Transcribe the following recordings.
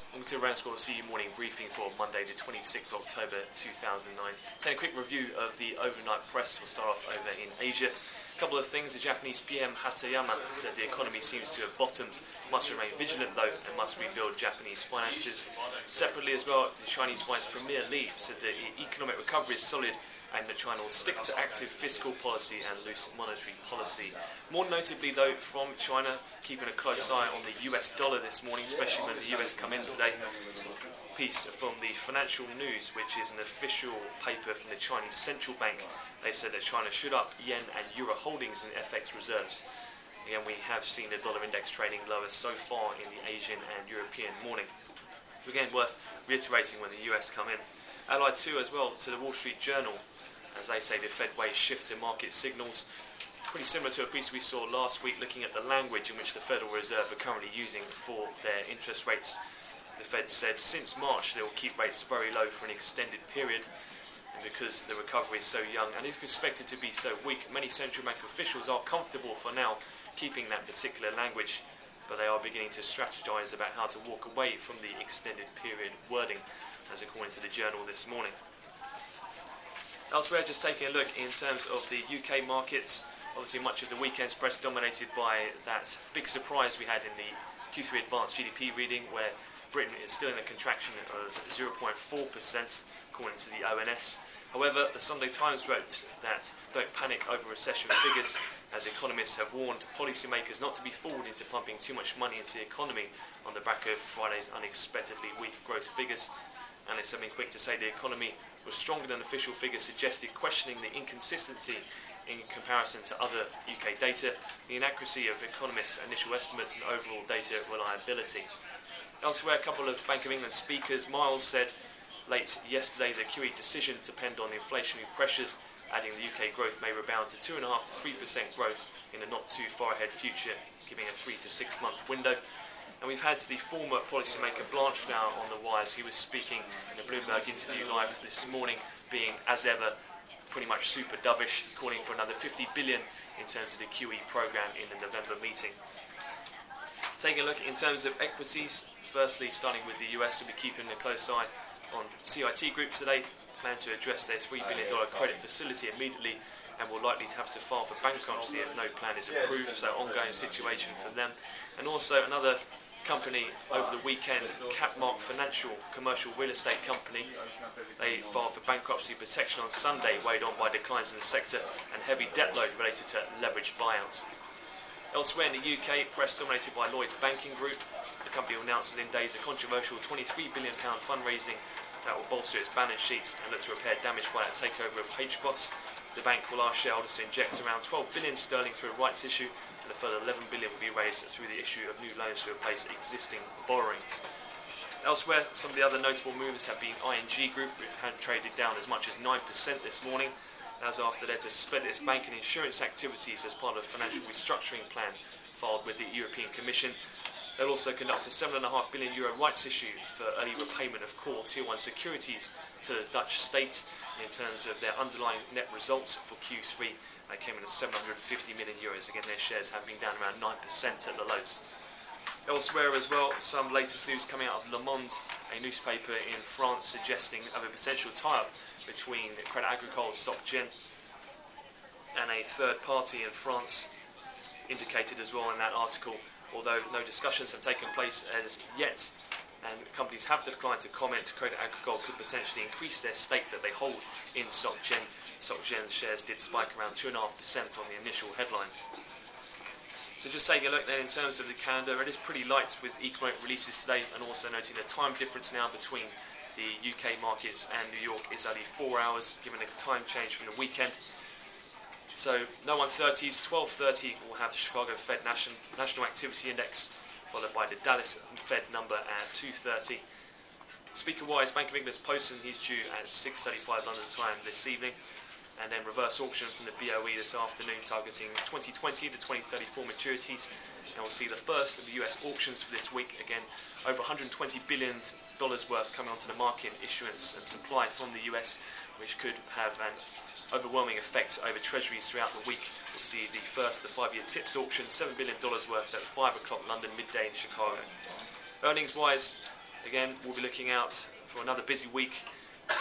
Welcome to RANsquawk CU morning briefing for Monday the 26th of October 2009. Taking a quick review of the overnight press. We'll start off over in Asia. A couple of things. The Japanese PM Hatayama said the economy seems to have bottomed, must remain vigilant though, and must rebuild Japanese finances. Separately as well, the Chinese Vice Premier Li said that the economic recovery is solid and that China will stick to active fiscal policy and loose monetary policy. More notably though, from China, keeping a close eye on the US dollar this morning, especially when the US come in today. Piece from the Financial News, which is an official paper from the Chinese Central Bank. They said that China should up yen and euro holdings in FX reserves. Again, we have seen the dollar index trading lower so far in the Asian and European morning. Again, worth reiterating when the US come in. Allied too as well to the Wall Street Journal, as they say the Fed way shift in market signals. Pretty similar to a piece we saw last week looking at the language in which the Federal Reserve are currently using for their interest rates. The Fed said since March they will keep rates very low for an extended period, and because the recovery is so young and is expected to be so weak, many central bank officials are comfortable for now keeping that particular language, but they are beginning to strategize about how to walk away from the extended period wording, as according to the Journal this morning. Elsewhere, just taking a look in terms of the UK markets, obviously much of the weekend's press dominated by that big surprise we had in the Q3 advanced GDP reading, where Britain is still in a contraction of 0.4% according to the ONS. However, the Sunday Times wrote that don't panic over recession figures, as economists have warned policymakers not to be fooled into pumping too much money into the economy on the back of Friday's unexpectedly weak growth figures. Analysts have been quick to say the economy was stronger than official figures suggested, questioning the inconsistency in comparison to other UK data, the inaccuracy of economists' initial estimates and overall data reliability. Elsewhere, a couple of Bank of England speakers. Miles said late yesterday the QE decision depend on inflationary pressures, adding the UK growth may rebound to 2.5% to 3% growth in the not too far ahead future, giving a 3 to 6 month window. And we've had the former policymaker Blanche now on the wires. He was speaking in a Bloomberg interview live this morning, being, as ever, pretty much super dovish, calling for another 50 billion in terms of the QE programme in the November meeting. Taking a look in terms of equities, firstly starting with the US, we'll be keeping a close eye on CIT Group today. Plan to address their $3 billion credit facility immediately and will likely have to file for bankruptcy if no plan is approved, so ongoing situation for them. And also another company over the weekend, Capmark Financial, commercial real estate company. They filed for bankruptcy protection on Sunday, weighed on by declines in the sector and heavy debt load related to leveraged buyouts. Elsewhere in the UK, press dominated by Lloyds Banking Group. The company will announce within days a controversial £23 billion fundraising that will bolster its balance sheets and look to repair damage by a takeover of HBOS. The bank will ask shareholders to inject around 12 billion sterling through a rights issue, and a further 11 billion will be raised through the issue of new loans to replace existing borrowings. Elsewhere, some of the other notable movements have been ING Group, which had traded down as much as 9% this morning, as after they had to suspend its bank and insurance activities as part of a financial restructuring plan filed with the European Commission. They'll also conduct a €7.5 billion rights issue for early repayment of core Tier 1 securities to the Dutch state. In terms of their underlying net results for Q3, they came in at €750 million. Again, their shares have been down around 9% at the lows. Elsewhere as well, some latest news coming out of Le Monde, a newspaper in France, suggesting of a potential tie-up between Crédit Agricole, SocGen, and a third party in France, indicated as well in that article, although no discussions have taken place as yet, and companies have declined to comment. Crédit Agricole could potentially increase their stake that they hold in SocGen. SocGen shares did spike around 2.5% on the initial headlines. So just taking a look then in terms of the calendar, it is pretty light with economic releases today, and also noting the time difference now between the UK markets and New York is only 4 hours, given a time change from the weekend. So no 1:30s, 12:30 we'll have the Chicago Fed National Activity Index, followed by the Dallas Fed number at 2:30. Speaker-wise, Bank of England's posting he's due at 6:35 London time this evening, and then reverse auction from the BOE this afternoon targeting 2020 to 2034 maturities, and we'll see the first of the US auctions for this week. Again, over $120 billion worth coming onto the market in issuance and supply from the US, which could have an overwhelming effect over treasuries throughout the week. We'll see the first, the 5-year TIPS auction, $7 billion worth at 5 o'clock London, midday in Chicago. Earnings wise, Again, we'll be looking out for another busy week.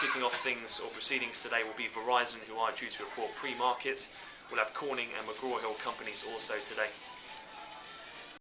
Kicking off things or proceedings today will be Verizon, who are due to report pre-market. We'll have Corning and McGraw-Hill companies also today.